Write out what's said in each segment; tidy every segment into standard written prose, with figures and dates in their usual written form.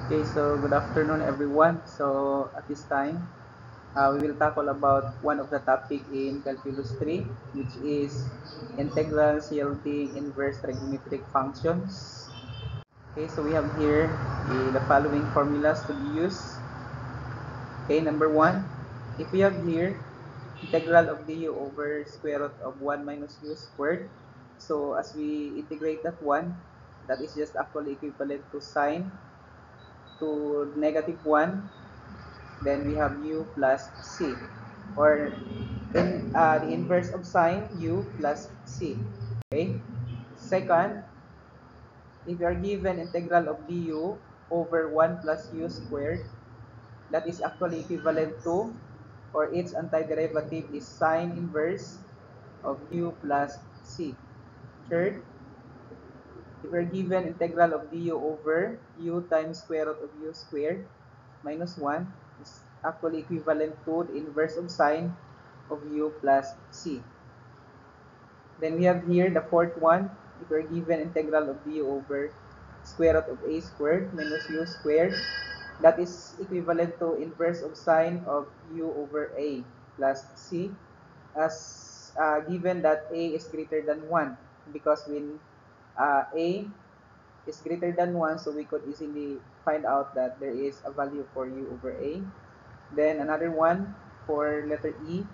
Okay, so good afternoon everyone. So at this time, we will tackle about one of the topic in Calculus 3, which is integrals yielding inverse trigonometric functions. Okay, so we have here the following formulas to be used. Okay, number one, if we have here integral of du over square root of 1 minus u squared, so as we integrate that one, that is just actually equivalent to sine to negative 1. Then we have u plus c, or the inverse of sine u plus c. Okay. Second, if you are given integral of du over 1 plus u squared, that is actually equivalent to, or its antiderivative is sine inverse of u plus c. Third, if we're given integral of du over u times square root of u squared minus 1 is actually equivalent to the inverse of sine of u plus c. Then we have here the fourth one. If we're given integral of du over square root of a squared minus u squared, that is equivalent to inverse of sine of u over a plus c, as given that a is greater than 1, because when a is greater than 1, so we could easily find out that there is a value for u over a. Then another one for letter E,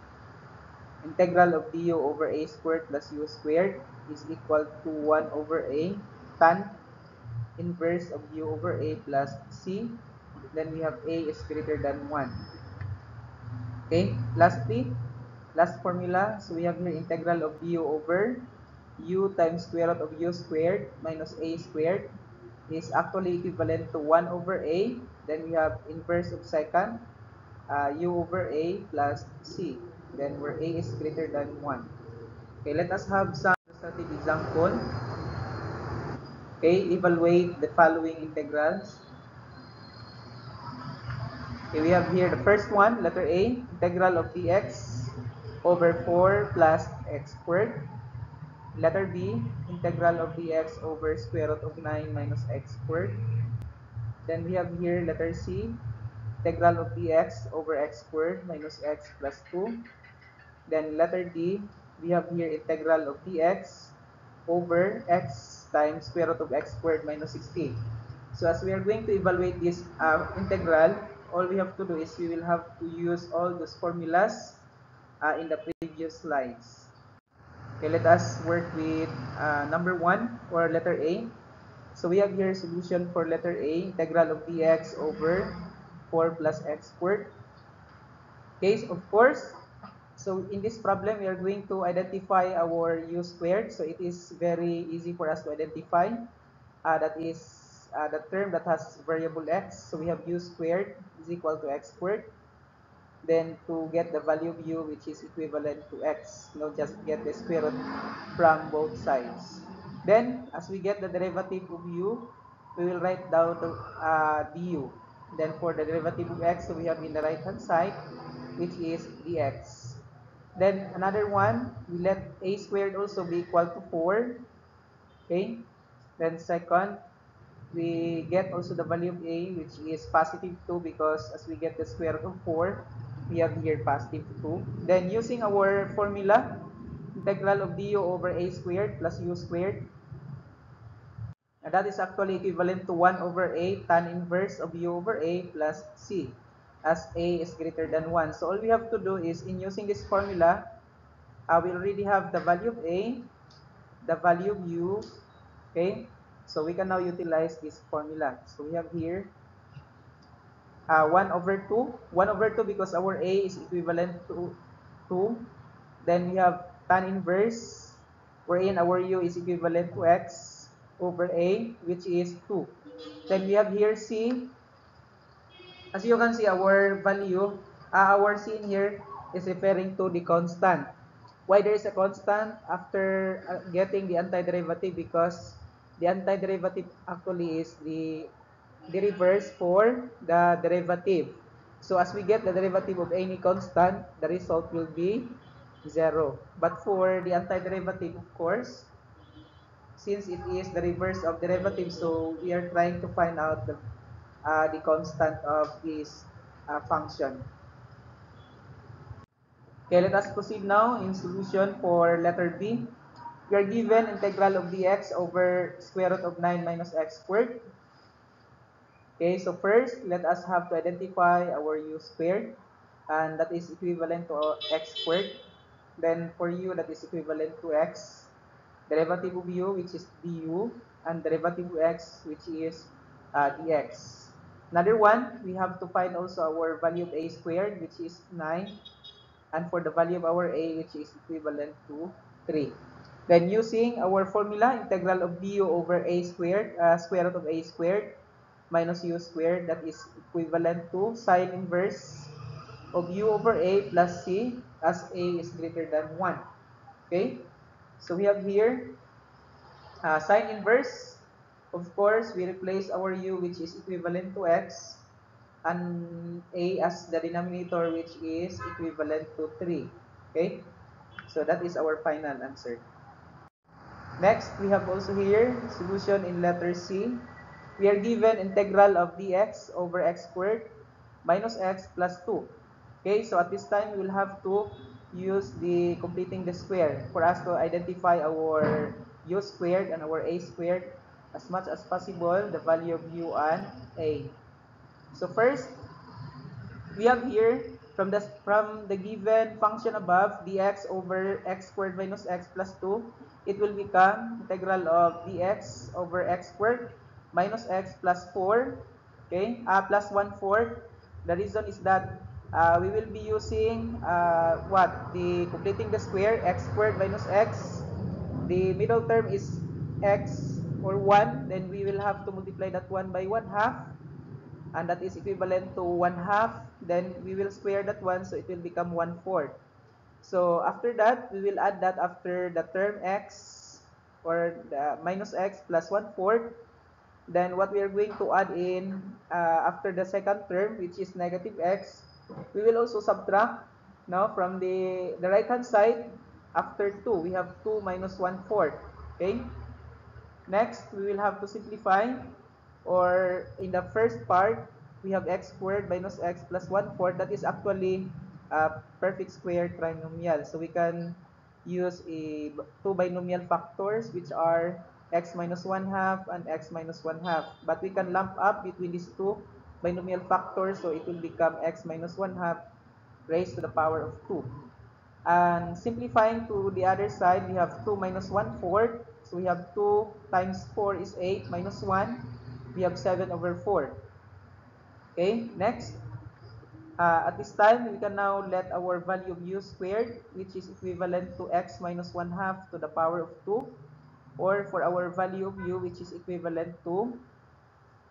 integral of du over a squared plus u squared is equal to 1 over a tan inverse of u over a plus c. Then we have a is greater than 1. Okay, lastly, last formula, so we have here integral of du over u times square root of u squared minus a squared is actually equivalent to 1 over a. Then we have inverse of second, u over a plus c. Then where a is greater than 1. Okay, let us have some illustrative example. Okay, evaluate the following integrals. Okay, we have here the first one, letter A, integral of dx over 4 plus x squared. Letter B, integral of dx over square root of 9 minus x squared. Then we have here letter C, integral of dx over x squared minus x plus 2. Then letter D, we have here integral of dx over x times square root of x squared minus 16. So as we are going to evaluate this integral, all we have to do is we will have to use all those formulas in the previous slides. Okay, let us work with number 1, or letter A. So we have here solution for letter A, integral of dx over 4 plus x squared. Okay, of course, so in this problem, we are going to identify our u squared. So it is very easy for us to identify. That is the term that has variable x. So we have u squared is equal to x squared. Then to get the value of u, which is equivalent to x, just get the square root from both sides. Then, as we get the derivative of u, we will write down the du. Then for the derivative of x, so we have in the right hand side, which is dx. Then another one, we let a squared also be equal to 4. Okay. Then second, we get also the value of a, which is positive 2, because as we get the square root of 4, we have here positive 2. Then using our formula, integral of du over a squared plus u squared, and that is actually equivalent to 1 over a tan inverse of u over a plus c, as a is greater than 1. So all we have to do is, in using this formula, we already have the value of a, the value of u. Okay, so we can now utilize this formula. So we have here 1 over 2. 1 over 2 because our a is equivalent to 2. Then we have tan inverse, wherein our u is equivalent to x over a, which is 2. Then we have here c. As you can see, our value, our c in here is referring to the constant. Why there is a constant after getting the antiderivative? Because the antiderivative actually is the reverse for the derivative. So as we get the derivative of any constant, the result will be 0. But for the antiderivative, of course, since it is the reverse of derivative, so we are trying to find out the constant of this function. Okay, let us proceed now in solution for letter B. We are given integral of dx over square root of 9 minus x squared. Okay, so first, let us have to identify our u squared, and that is equivalent to x squared. Then for u, that is equivalent to x. Derivative of u, which is du, and derivative of x, which is dx. Another one, we have to find also our value of a squared, which is 9, and for the value of our a, which is equivalent to 3. Then using our formula, integral of du over a squared, square root of a squared, minus u squared, that is equivalent to sine inverse of u over a plus c, as a is greater than 1. Okay, so we have here sine inverse. Of course, we replace our u, which is equivalent to x, and a as the denominator, which is equivalent to 3. Okay, so that is our final answer. Next, we have also here solution in letter C. We are given integral of dx over x squared minus x plus 2. Okay, so at this time, we will have to use the completing the square for us to identify our u squared and our a squared as much as possible, the value of u and a. So first, we have here from the given function above, dx over x squared minus x plus 2, it will become integral of dx over x squared minus x plus 4, okay, plus 1/4. The reason is that we will be using the completing the square, x squared minus x. The middle term is x or 1, then we will have to multiply that 1 by 1/2, and that is equivalent to 1/2. Then we will square that one, so it will become 1/4. So after that, we will add that after the term x, or the minus x plus 1/4. Then what we are going to add in after the second term, which is negative x, we will also subtract now from the right hand side. After 2, we have 2 minus 1/4. Okay, next we will have to simplify, or in the first part, we have x squared minus x plus 1/4. That is actually a perfect square trinomial. So we can use two binomial factors, which are x minus 1/2 and x minus 1/2. But we can lump up between these two binomial factors, so it will become x minus 1/2 raised to the power of 2. And simplifying to the other side, we have 2 minus 1/4. So we have 2 times 4 is 8 minus 1. We have 7 over 4. Okay, next. At this time, we can now let our value of u squared, which is equivalent to x minus 1/2 to the power of 2. Or for our value of u, which is equivalent to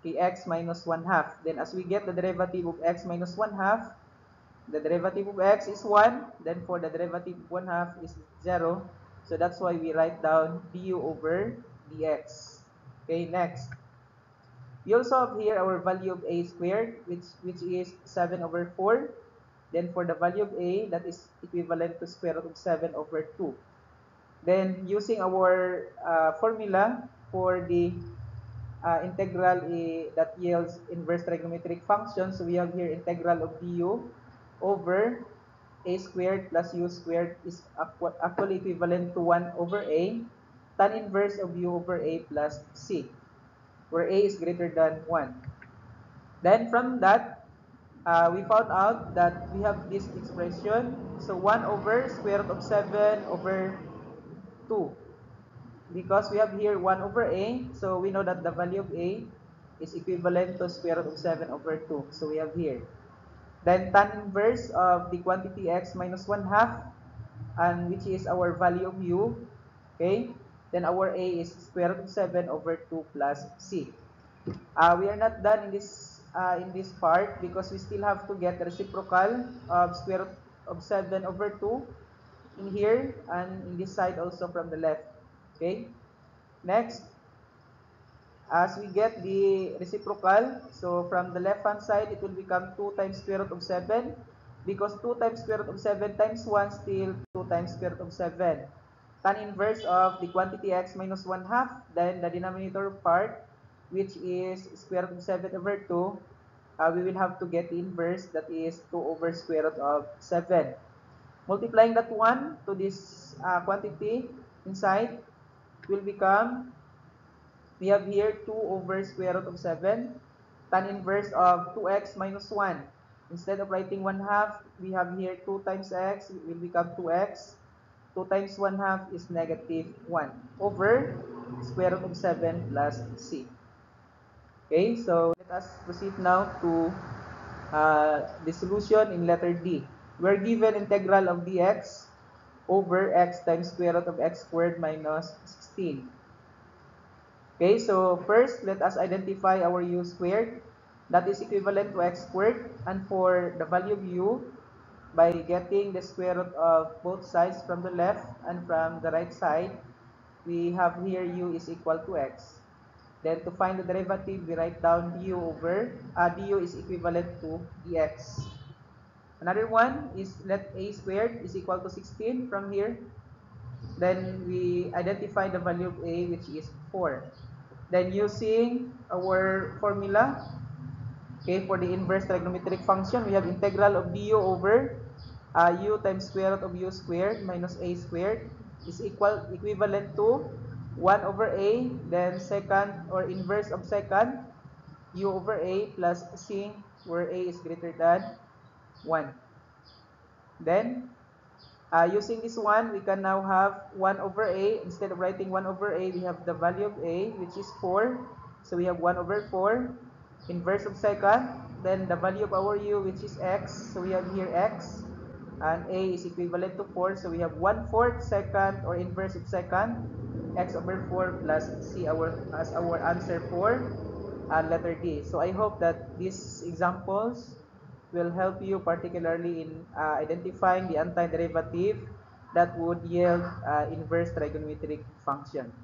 x minus 1/2. Then as we get the derivative of x minus 1/2, the derivative of x is 1, then for the derivative of 1/2 is 0. So that's why we write down du over dx. Okay, next. We also have here our value of a squared, which is 7 over 4. Then for the value of a, that is equivalent to square root of 7 over 2. Then using our formula for the integral that yields inverse trigonometric function, so we have here integral of du over a squared plus u squared is actually equivalent to 1 over a tan inverse of u over a plus c, where a is greater than 1. Then from that, we found out that we have this expression. So 1 over square root of 7 over 2. Because we have here 1 over a, so we know that the value of a is equivalent to square root of 7 over 2. So we have here. Then tan inverse of the quantity x minus 1/2, and which is our value of u. Okay, then our a is square root of 7 over 2 plus c. We are not done in this part, because we still have to get the reciprocal of square root of 7 over 2 in here, and in this side also from the left. Okay, next, as we get the reciprocal, so from the left hand side, it will become 2 times square root of 7, because 2 times square root of 7 times 1 still 2 times square root of 7. Tan inverse of the quantity x minus 1/2, then the denominator part, which is square root of 7 over 2, we will have to get the inverse, that is 2 over square root of 7. Multiplying that 1 to this quantity inside will become, we have here 2 over square root of 7, tan inverse of 2x minus 1. Instead of writing 1 half, we have here 2 times x, it will become 2x. 2 times 1 half is negative 1 over square root of 7 plus c. Okay, so let us proceed now to the solution in letter D. We're given integral of dx over x times square root of x squared minus 16. Okay, so first, let us identify our u squared. That is equivalent to x squared. And for the value of u, by getting the square root of both sides from the left and from the right side, we have here u is equal to x. Then to find the derivative, we write down du over, du is equivalent to dx. Another one is let a squared is equal to 16 from here. Then we identify the value of a, which is 4. Then using our formula, okay, for the inverse trigonometric function, we have integral of du over u times square root of u squared minus a squared is equivalent to 1 over a, then second or inverse of second, u over a plus c, where a is greater than 1. Then using this one, we can now have 1 over a. Instead of writing 1 over a, we have the value of a, which is 4. So we have 1 over 4. Inverse of second. Then the value of our u, which is x. So we have here x. And a is equivalent to 4. So we have 1/4 second or inverse of second. X over 4 plus c as our answer for letter D. So I hope that these examples will help you particularly in identifying the antiderivative that would yield inverse trigonometric function.